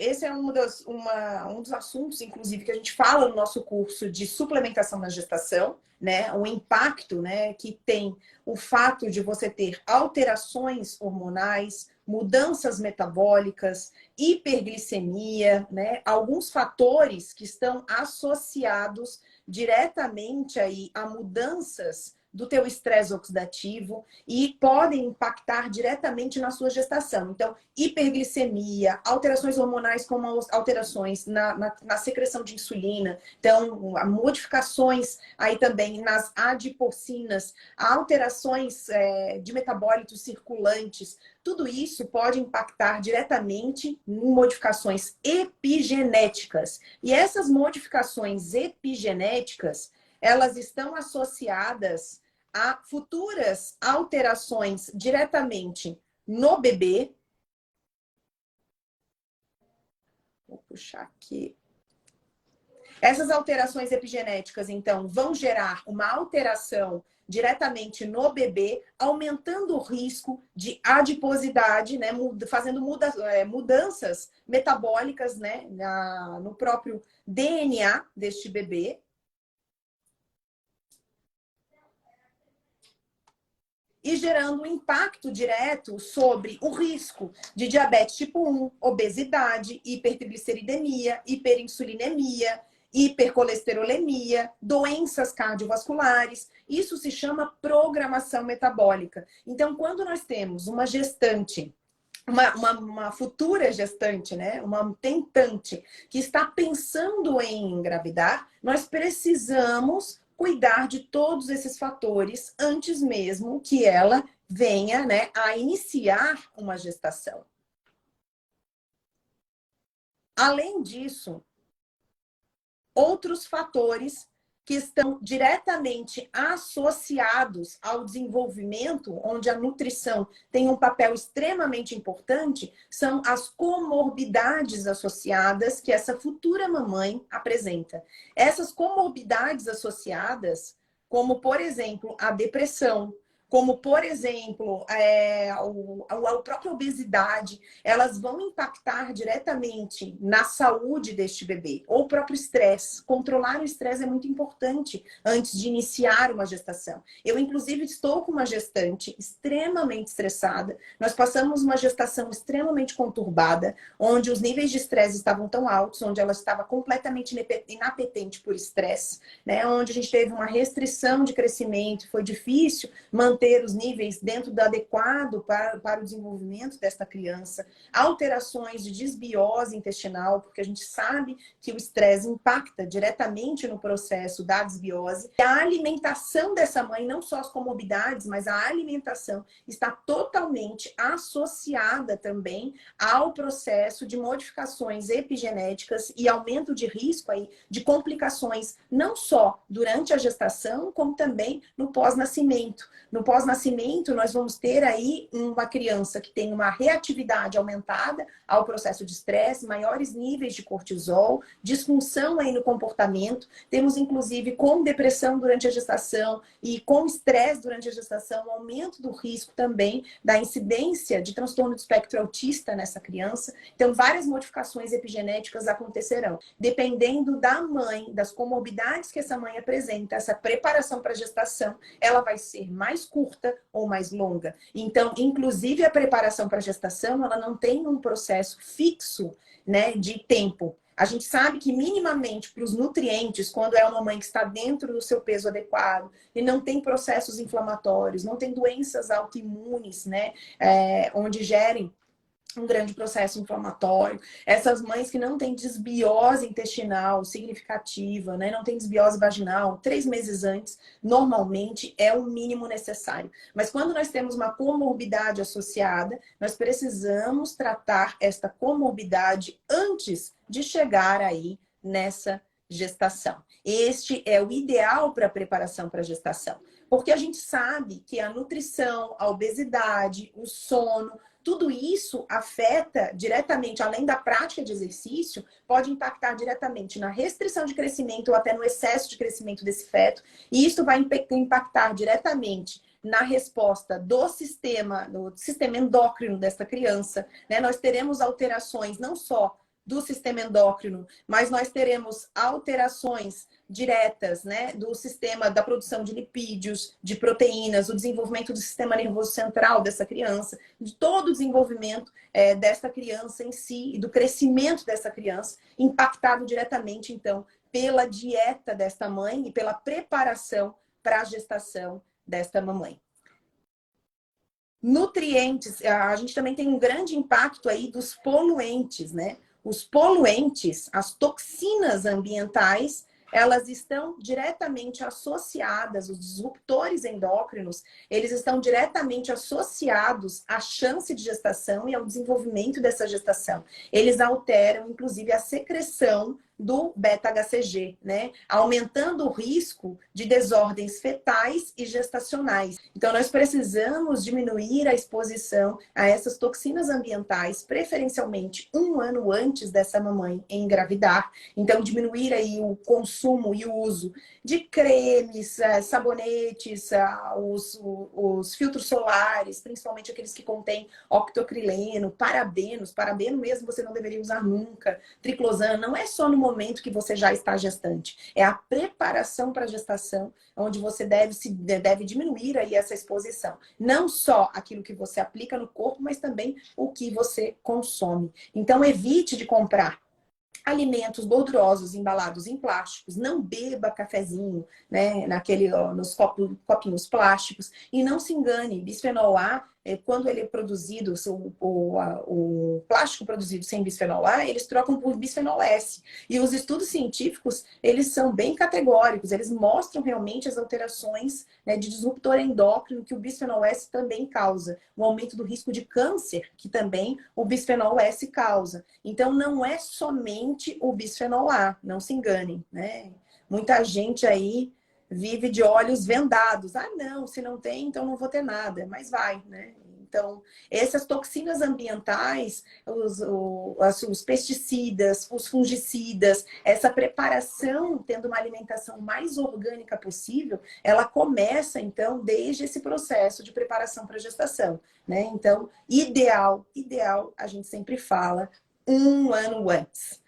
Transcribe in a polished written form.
esse é um dos assuntos, inclusive, que a gente fala no nosso curso de suplementação na gestação, né? O impacto, né, que tem o fato de você ter alterações hormonais, mudanças metabólicas, hiperglicemia, né? Alguns fatores que estão associados diretamente aí a mudanças do teu estresse oxidativo e podem impactar diretamente na sua gestação. Então, hiperglicemia, alterações hormonais como alterações na secreção de insulina, então, modificações aí também nas adipocinas, alterações de metabólitos circulantes, tudo isso pode impactar diretamente em modificações epigenéticas. E essas modificações epigenéticas, elas estão associadas a futuras alterações diretamente no bebê. Vou puxar aqui. Essas alterações epigenéticas, então, vão gerar uma alteração diretamente no bebê, aumentando o risco de adiposidade, né, fazendo mudanças metabólicas, né, no próprio DNA deste bebê. E gerando um impacto direto sobre o risco de diabetes tipo 1, obesidade, hipertrigliceridemia, hiperinsulinemia, hipercolesterolemia, doenças cardiovasculares. Isso se chama programação metabólica. Então, quando nós temos uma gestante, uma futura gestante, né? Uma tentante que está pensando em engravidar, nós precisamos cuidar de todos esses fatores antes mesmo que ela venha, né, a iniciar uma gestação. Além disso, outros fatores que estão diretamente associados ao desenvolvimento, onde a nutrição tem um papel extremamente importante, são as comorbidades associadas que essa futura mamãe apresenta. Essas comorbidades associadas, como, por exemplo, a depressão, como, por exemplo, a própria obesidade, elas vão impactar diretamente na saúde deste bebê. Ou o próprio estresse. Controlar o estresse é muito importante antes de iniciar uma gestação. Eu, inclusive, estou com uma gestante extremamente estressada. Nós passamos uma gestação extremamente conturbada, onde os níveis de estresse estavam tão altos, onde ela estava completamente inapetente por estresse, né? Onde a gente teve uma restrição de crescimento, foi difícil manter os níveis dentro do adequado para o desenvolvimento desta criança, alterações de desbiose intestinal, porque a gente sabe que o estresse impacta diretamente no processo da desbiose. E a alimentação dessa mãe, não só as comorbidades, mas a alimentação está totalmente associada também ao processo de modificações epigenéticas e aumento de risco aí de complicações, não só durante a gestação, como também no pós-nascimento. No pós-nascimento, nós vamos ter aí uma criança que tem uma reatividade aumentada ao processo de estresse, maiores níveis de cortisol, disfunção aí no comportamento. Temos, inclusive, com depressão durante a gestação e com estresse durante a gestação, aumento do risco também da incidência de transtorno do espectro autista nessa criança. Então, várias modificações epigenéticas acontecerão. Dependendo da mãe, das comorbidades que essa mãe apresenta, essa preparação para a gestação, ela vai ser mais curta ou mais longa. Então, inclusive, a preparação para a gestação, ela não tem um processo fixo, né, de tempo. A gente sabe que minimamente para os nutrientes, quando é uma mãe que está dentro do seu peso adequado e não tem processos inflamatórios, não tem doenças autoimunes, né, onde gerem um grande processo inflamatório. Essas mães que não têm desbiose intestinal significativa, né? Não tem desbiose vaginal, 3 meses antes, normalmente é o mínimo necessário. Mas quando nós temos uma comorbidade associada, nós precisamos tratar esta comorbidade antes de chegar aí nessa gestação. Este é o ideal para a preparação para a gestação. Porque a gente sabe que a nutrição, a obesidade, o sono, tudo isso afeta diretamente, além da prática de exercício, pode impactar diretamente na restrição de crescimento ou até no excesso de crescimento desse feto. E isso vai impactar diretamente na resposta do sistema endócrino dessa criança, né? Nós teremos alterações não só do sistema endócrino, mas nós teremos alterações diretas, né, do sistema da produção de lipídios, de proteínas, o desenvolvimento do sistema nervoso central dessa criança, de todo o desenvolvimento dessa criança em si e do crescimento dessa criança, impactado diretamente, então, pela dieta desta mãe e pela preparação para a gestação desta mamãe. Nutrientes, a gente também tem um grande impacto aí dos poluentes, né? Os poluentes, as toxinas ambientais, elas estão diretamente associadas, os disruptores endócrinos, eles estão diretamente associados à chance de gestação e ao desenvolvimento dessa gestação. Eles alteram, inclusive, a secreção do beta-HCG, né? Aumentando o risco de desordens fetais e gestacionais. Então, nós precisamos diminuir a exposição a essas toxinas ambientais, preferencialmente 1 ano antes dessa mamãe engravidar. Então, diminuir aí o consumo e o uso de cremes, sabonetes, os filtros solares, principalmente aqueles que contêm octocrileno, parabenos. Parabeno mesmo você não deveria usar nunca. Triclosan, não é só no momento que você já está gestante. É a preparação para a gestação, onde você deve diminuir aí essa exposição. Não só aquilo que você aplica no corpo, mas também o que você consome. Então, evite de comprar alimentos gordurosos embalados em plásticos, não beba cafezinho, né, nos copinhos plásticos, e não se engane, bisfenol A, quando ele é produzido, o plástico produzido sem bisfenol A, eles trocam por bisfenol S. E os estudos científicos, eles são bem categóricos, eles mostram realmente as alterações, né, de disruptor endócrino que o bisfenol S também causa, o aumento do risco de câncer, que também o bisfenol S causa. Então, não é somente o bisfenol A, não se enganem, né? Muita gente aí vive de olhos vendados. Ah, não, se não tem, então não vou ter nada. Mas vai, né? Então, essas toxinas ambientais, os pesticidas, os fungicidas, essa preparação, tendo uma alimentação mais orgânica possível, ela começa, então, desde esse processo de preparação para a gestação, né? Então, ideal, a gente sempre fala, 1 ano antes.